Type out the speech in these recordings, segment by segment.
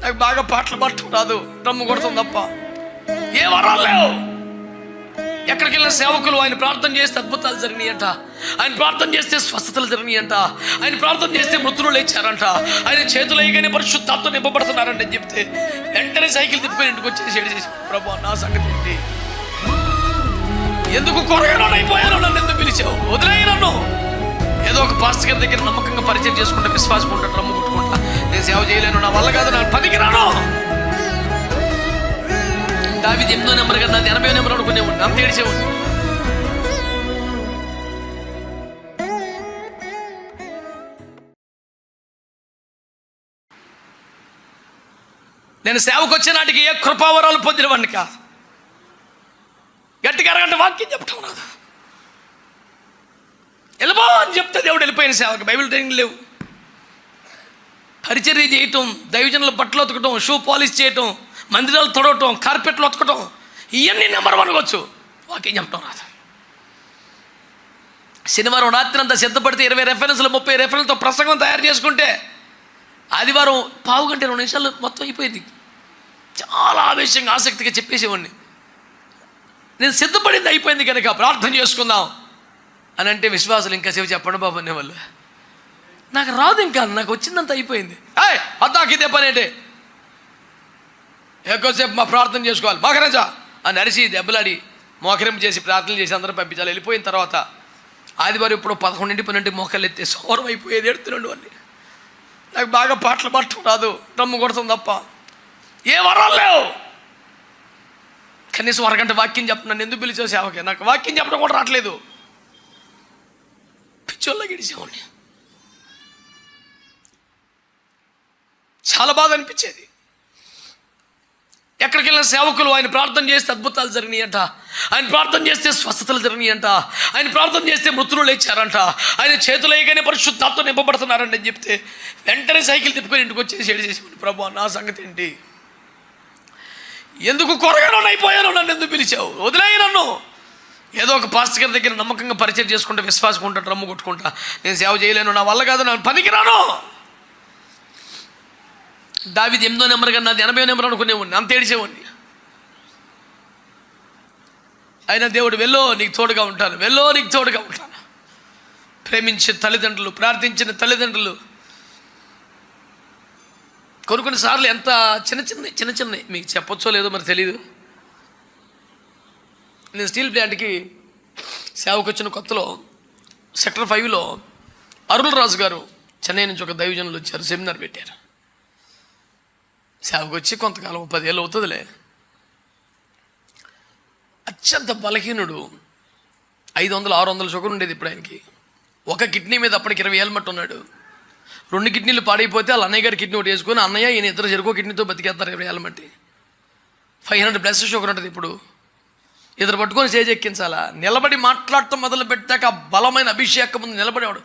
నాకు బాగా పాటలు పాడటం రాదు, డ్రమ్ము కొడతాం తప్ప ఏ వరాలు లేవు. ఎక్కడికి వెళ్ళిన సేవకులు ఆయన ప్రార్థన చేస్తే అద్భుతాలు జరిగినాయంట, ఆయన ప్రార్థన చేస్తే స్వస్థతలు జరిగినాయంట, ఆయన ప్రార్థన చేస్తే మృతులు లేచారంట, ఆయన చేతులు వేయగానే పరిశుద్ధాత్మ నింపబడుతున్నారంట అని చెప్తే వెంటనే సైకిల్ తిప్పుకొని ఇంటికి వచ్చేసి చేసి, ప్రభు నా సంగతి ఏంటి, ఎందుకు కొరగానో అయిపోయాను, నన్ను ఎందుకు పిలిచావు, వదిలేయి నన్ను. ఏదో ఒక పాస్టర్ గారి దగ్గర నమ్మకంగా పరిచయం చేసుకుంటే విశ్వాసం ఉంటాడు, రమ్ము కొట్టుకుంటా, నేను సేవ చేయలేను, నా వల్ల కాదు, నాకు పనికి రాను. దావీదు 8వ నెంబర్ కదా, నాది 80వ నెంబర్ అనుకునేవాడిని, అంత ఏడిచేవాడిని. నేను సేవకు వచ్చే నాటికి ఏ కృపావరాలు పొందినవాడిని కాదు. గట్టిగా అరగంట వాక్యం చెప్పటం రాదు, వెళ్ళబో అని చెప్తే దేవుడు వెళ్ళిపోయిన సేవకి. బైబిల్ ట్రైనింగ్ లేవు, పరిచర్య చేయటం, దైవజనుల బట్టలు ఉతకటం, షూ పాలిష్ చేయటం, మందిరాలు తొడవటం, కార్పెట్లు ఉతకటం, ఇవన్నీ నెంబర్ 1 వచ్చు, వాక్యం చెప్పటం రాదు. శనివారం రాత్రి అంతా సిద్ధపడితే 20 రెఫరెన్స్లు 30 రెఫరెన్స్తో ప్రసంగం తయారు చేసుకుంటే ఆదివారం పావు గంట 2 నిమిషాలు మొత్తం అయిపోయింది. చాలా ఆవేశంగా ఆసక్తిగా చెప్పేసేవాడిని. నేను సిద్ధపడింది అయిపోయింది కనుక ప్రార్థన చేసుకుందాం అని అంటే విశ్వాసులు ఇంకా సేవ చెప్పండి బాబు అనేవాళ్ళు. నాకు రాదు, ఇంకా నాకు వచ్చిందంత అయిపోయింది. అద్దాకి ఇదే పని ఏంటి, ఎక్కువసేపు మా ప్రార్థన చేసుకోవాలి మోకరించా అని అరిసి దెబ్బలాడి మోకరింపు చేసి ప్రార్థన చేసి అందరూ పంపించాలి. వెళ్ళిపోయిన తర్వాత ఆదివారం ఇప్పుడు 11 12 మోకాలు ఎత్తే సౌరం అయిపోయేది, ఎడుతున్నాడు అని. నాకు బాగా పాటలు పాడటం రాదు, డ్రమ్ము కొడతాం తప్ప ఏ వరాలు లేవు. కనీసం అరగంట వాక్యం చెప్పినాను, ఎందుకు పిలిచావు సేవకి, నాకు వాక్యం చెప్పడం కూడా రావట్లేదు, పిచ్చోళ్ళ గిడిచేవాడిని. చాలా బాధ అనిపించేది. ఎక్కడికి వెళ్ళిన సేవకులు ఆయన ప్రార్థన చేస్తే అద్భుతాలు జరిగినాయంట, ఆయన ప్రార్థన చేస్తే స్వస్థతలు జరిగినాయంట, ఆయన ప్రార్థన చేస్తే మృతులు లేచారంట, ఆయన చేతులు వేయగానే పరిశుద్ధాత్మ నింపబడుతున్నారంట అని చెప్తే వెంటనే సైకిల్ తిప్పుకొని ఇంటికి వచ్చేసి చేసి, ప్రభు నా సంగతి ఏంటి, ఎందుకు కొరగానో అయిపోయాను, నన్ను ఎందుకు పిలిచావు, వదిలేయి నన్ను. ఏదో ఒక పాస్టర్ గారి దగ్గర నమ్మకంగా పరిచయం చేసుకుంటే విశ్వాసం ఉంటాడు, రమ్ము కొట్టుకుంటా, నేను సేవ చేయలేను, నా వల్ల కాదు, నాకు పనికి రాను. దావీదు 8వ నెంబర్ కదా, నాది 80వ నెంబర్ అనుకునేవాడిని, అంత ఏడిచేవాడిని. అయినా దేవుడు వెల్లో నీకు తోడుగా ఉంటాను, వెల్లో నీకు తోడుగా ఉంటాను. ప్రేమించే తల్లిదండ్రులు, ప్రార్థించిన తల్లిదండ్రులు కొన్నిసార్లు ఎంత చిన్న చిన్న మీకు చెప్పొచ్చో లేదో మరి తెలీదు. నేను స్టీల్ ప్లాంట్కి సేవకు వచ్చిన కొత్తలో సెక్టర్ 5లో అరుల్ రాజు గారు చెన్నై నుంచి ఒక దైవజనులు వచ్చారు, సెమినార్ పెట్టారు. సేవకు వచ్చి కొంతకాలం 10 ఏళ్ళు అవుతుందిలే. అత్యంత బలహీనుడు, 500-600 షుగర్ ఉండేది ఇప్పుడు ఆయనకి. ఒక కిడ్నీ మీద అప్పటికి 20 ఏళ్ళ మట్టు ఉన్నాడు. 2 కిడ్నీలు పాడైపోతే వాళ్ళ అన్నయ్య గారి కిడ్నీ ఒకటి వేసుకొని అన్నయ్య ఈయన ఇద్దరు చెరుకో కిడ్నీతో బతికేస్తారు 20 ఏళ్ళ మట్టి. 500+ షుగర్ ఉంటుంది ఇప్పుడు. ఇద్దరు పట్టుకొని స్టేజ్ ఎక్కించాలా, నిలబడి మాట్లాడటం మొదలు పెట్టాక బలమైన అభిషేకం ముందు నిలబడేవాడు.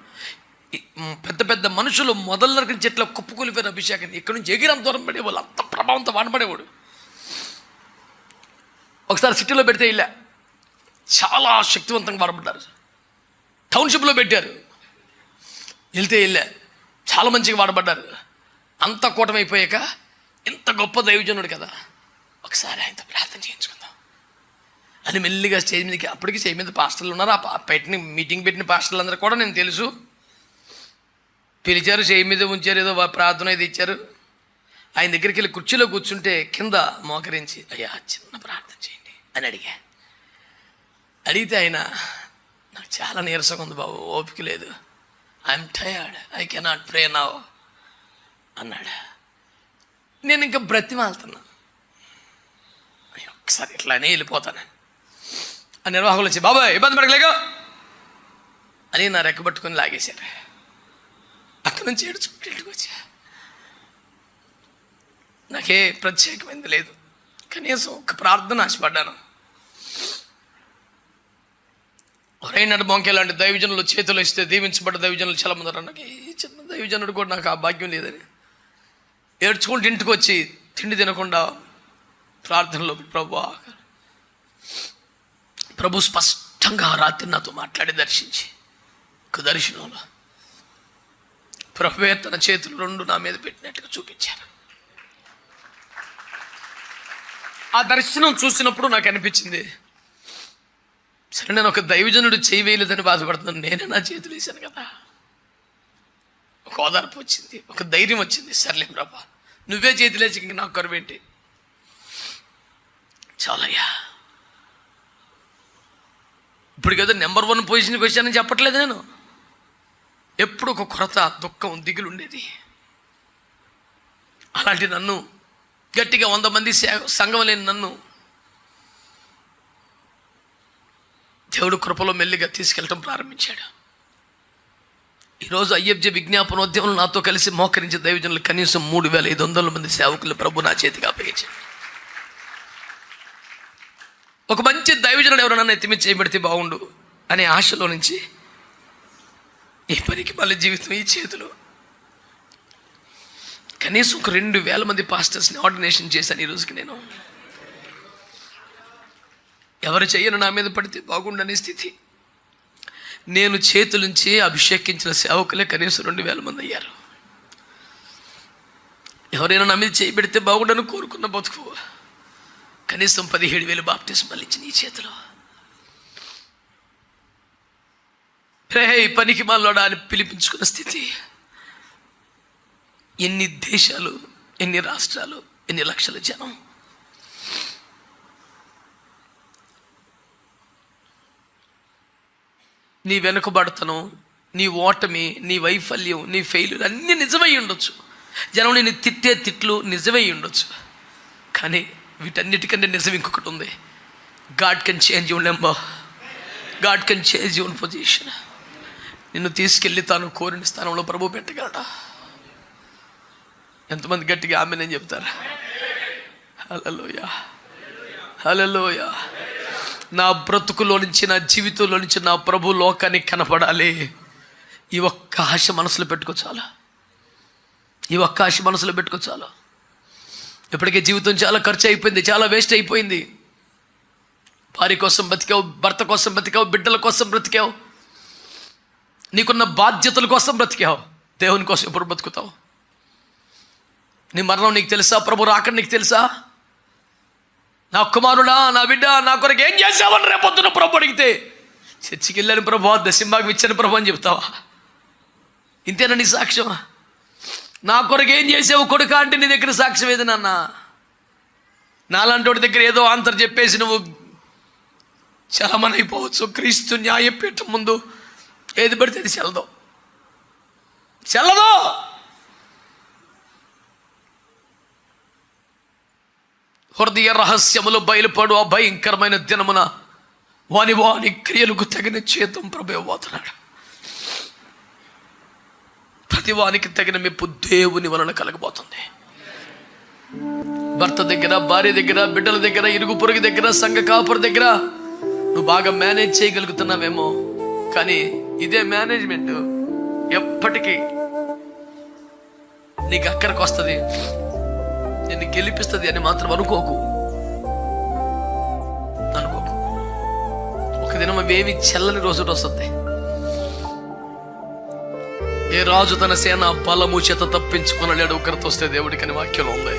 పెద్ద పెద్ద మనుషులు మొదలకి చెట్ల కుప్పకూలిపోయిన అభిషేకాన్ని ఇక్కడి నుంచి ఎగిరం దూరం పడేవాళ్ళు, అంత ప్రభావంతో వాడబడేవాడు. ఒకసారి సిటీలో పెడితే ఇలా చాలా శక్తివంతంగా వాడబడ్డారు. టౌన్షిప్లో పెట్టారు, వెళ్తే వెళ్ళా చాలా మంచిగా వాడబడ్డారు. అంత కూటమైపోయాక ఇంత గొప్ప దైవజనుడు కదా, ఒకసారి ఆయనతో ప్రార్థన చేయించుకుందాం అని మెల్లిగా స్టేజ్ మీదకి, అప్పటికి స్టేజ్ మీద పాస్టర్లు ఉన్నారు, ఆ మీటింగ్ పెట్టిన పాస్టర్లు అందరూ కూడా నేను తెలుసు, పిలిచారు, స్టేజ్ మీద ఉంచారు, ఏదో ప్రార్థన ఇది ఇచ్చారు. ఆయన దగ్గరికి వెళ్ళి కుర్చీలో కూర్చుంటే కింద మోకరించి, అయ్యా చిన్న ప్రార్థన చేయండి అని అడిగితే ఆయన, నాకు చాలా నీరసంగా ఉంది బాబు, ఓపిక లేదు, I'm tired, I cannot pray now అన్నాడు. నేను ఇంకా బ్రతిమాలుతున్నా, ఒకసారి ఇట్లానే వెళ్ళిపోతానని. ఆ నిర్వాహకులు వచ్చి, బాబా ఇబ్బంది పడకలేగా అని నా రెక్కబట్టుకొని లాగేశారు. అక్కడి నుంచి ఏడుచుకుంటూ ఇంటికి వచ్చా. నాకే ప్రత్యేకమైంది లేదు, కనీసం ఒక ప్రార్థన ఆశపడ్డాను. రైనాడు బొంకే లాంటి దైవజనులు చేతులు ఇస్తే దీవించబడ్డ దైవజనులు చాలా మంది అన్నారు. నాకు ఈ చిన్న దైవజనుడు కూడా నాకు ఆ భాగ్యం లేదని ఏడ్చుకుంటూ ఇంటికి వచ్చి తిండి తినకుండా ప్రార్థనలో, ప్రభు స్పష్టంగా రాత్రి నాతో మాట్లాడి దర్శించి, ఒక దర్శనంలో ప్రభువే తన చేతులు 2 నా మీద పెట్టినట్టుగా చూపించారు. ఆ దర్శనం చూసినప్పుడు నాకు అనిపించింది, సరే నేను ఒక దైవజనుడు చేయి వేయలేదని బాధపడుతున్నాను, నేనే నా చేతులు వేశాను కదా. ఒక ఓదార్పు వచ్చింది, ఒక ధైర్యం వచ్చింది. సర్లే ప్రభా, నువ్వే చేతులేసి ఇంక నాకు కరువేంటి, చాలయ్యా. ఇప్పుడు కదా నెంబర్ 1 పొజిషన్కి వచ్చానని చెప్పట్లేదు నేను. ఎప్పుడు ఒక కొరత, దుఃఖం, దిగులు ఉండేది. అలాంటి నన్ను, గట్టిగా 100 మంది సంఘం లేని నన్ను దేవుడు కృపలో మెల్లిగా తీసుకెళ్ళటం ప్రారంభించాడు. ఈరోజు IFJ విజ్ఞాపనోద్యమంలో నాతో కలిసి మోకరించే దైవజనులు కనీసం 3500 మంది సేవకులు ప్రభు నా చేతికి అప్పగించాడు. ఒక మంచి దైవజనుడు ఎవరైనా ఎత్తిమి చేయబడితే బాగుండు అనే ఆశలో నుంచి ఈ పనికి మళ్ళీ జీవితం ఈ చేతులు. కనీసం ఒక 2000 మంది పాస్టర్స్ని ఆర్డినేషన్ చేశాను ఈ రోజుకి నేను. ఎవరు చెయ్యను నా మీద పడితే బాగుండనే స్థితి. నేను చేతులుంచి అభిషేకించిన సేవకులే కనీసం 2000 మంది అయ్యారు. ఎవరైనా నా మీద చేయబెడితే బాగుండని కోరుకున్న బతుకు కనీసం 17,000 బాప్టిజమాలు ఇచ్చిన ఈ చేతిలో. పనికి మాలోడా అని పిలిపించుకున్న స్థితి. ఎన్ని దేశాలు, ఎన్ని రాష్ట్రాలు, ఎన్ని లక్షల జనం. నీ వెనుకబడతనం, నీ ఓటమి, నీ వైఫల్యం, నీ ఫెయిల్యూర్ అన్నీ నిజమై ఉండొచ్చు. జనం నేను తిట్టే తిట్లు నిజమై ఉండొచ్చు. కానీ వీటన్నిటికంటే నిజం ఇంకొకటి ఉంది. God can change your number, God can change your position. నిన్ను తీసుకెళ్ళి తాను కోరిన స్థానంలో ప్రభు పెట్టగలడా? ఎంతమంది గట్టిగా ఆమె నేను చెప్తారా? హల్లెలూయా, హల్లెలూయా. నా బ్రతుకులో నుంచి, నా జీవితంలో నుంచి నా ప్రభు లోకానికి కనపడాలి. ఈ ఒక్క ఆశ మనసులో పెట్టుకో చాలు. ఈ ఒక్క ఆశ మనసులో పెట్టుకో చాలు. ఇప్పటికే జీవితం చాలా ఖర్చు అయిపోయింది, చాలా వేస్ట్ అయిపోయింది. భార్య కోసం బతికావు, భర్త కోసం బతికావు, బిడ్డల కోసం బ్రతికావు, నీకున్న బాధ్యతల కోసం బ్రతికావు. దేవుని కోసం ఎప్పుడు బ్రతుకుతావు? నీ మరణం నీకు తెలుసా? ప్రభు రాకడ నీకు తెలుసా? నా కుమారుడా, నా బిడ్డ, నా కొరకు ఏం చేసావని రేపొద్దున ప్రభు అడిగితే, చర్చికి వెళ్ళాను ప్రభు, దశంభాగం ఇచ్చాను ప్రభు అని చెప్తావా? ఇంతేనా నీ సాక్ష్యం? నా కొరకు ఏం చేసావు కొడుకా అంటే నీ దగ్గర సాక్ష్యం ఏది నాన్న? నాలాంటి వాడి దగ్గర ఏదో ఆంతర్ చెప్పేసి నువ్వు చలమని అయిపోవచ్చు. క్రీస్తు న్యాయపీఠం ముందు ఏది పడితే అది చెల్లదు. హృదయ రహస్యములు బయలుపడు ఆ భయంకరమైన దినమున వాని క్రియలకు తగిన చేతం ప్రభు పోతున్నాడు. ప్రతి వానికి తగిన మెప్పు దేవుని వలన కలగబోతుంది. భర్త దగ్గర, భార్య దగ్గర, బిడ్డల దగ్గర, ఇరుగు పొరుగు దగ్గర, సంఘ కాపుర దగ్గర నువ్వు బాగా మేనేజ్ చేయగలుగుతున్నావేమో, కానీ ఇదే మేనేజ్మెంట్ ఎప్పటికీ నీకు అక్కడికి వస్తుంది, నిన్ను గెలిపిస్తుంది అని మాత్రం అనుకోకు. ఒక దినం అవేమి చెల్లని రోజు వస్తుంది. ఏ రాజు తన సేన బలము చేత తప్పించుకునలేడు ఒకరితో వస్తే దేవుడికి అని వాక్యంలో ఉంది.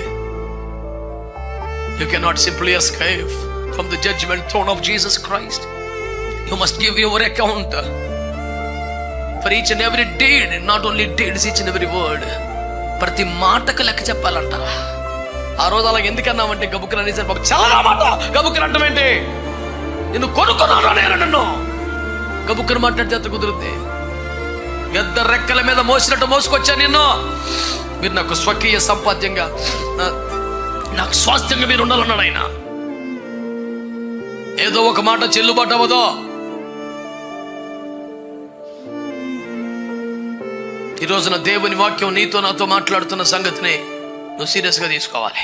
You cannot simply escape from the judgment throne of Jesus Christ. You must give your account for each and every deed, not only deeds, each and every word. ప్రతి మాటకు లెక్క చెప్పాలంట. ఆ రోజు అలా ఎందుకన్నామంటే గబుక్కున అనేసారు బాబు, చాలా మాట గబుక్కున అంటామేంటి? నిన్ను కొనుక్కున్నాను నేను, నన్ను గబుక్కున మాట్లాడితే అంత కుదురుద్ది. పెద్ద రెక్కల మీద మోసినట్టు మోసుకొచ్చా నిన్ను. మీరు నాకు స్వకీయ సంపాద్యంగా, నాకు స్వాస్థ్యంగా మీరు ఉండాలన్నాడు ఆయన. ఏదో ఒక మాట చెల్లుబాటు అవ్వదో. ఈ రోజున దేవుని వాక్యం నీతో నాతో మాట్లాడుతున్న సంగతిని నువ్వు సీరియస్గా తీసుకోవాలి.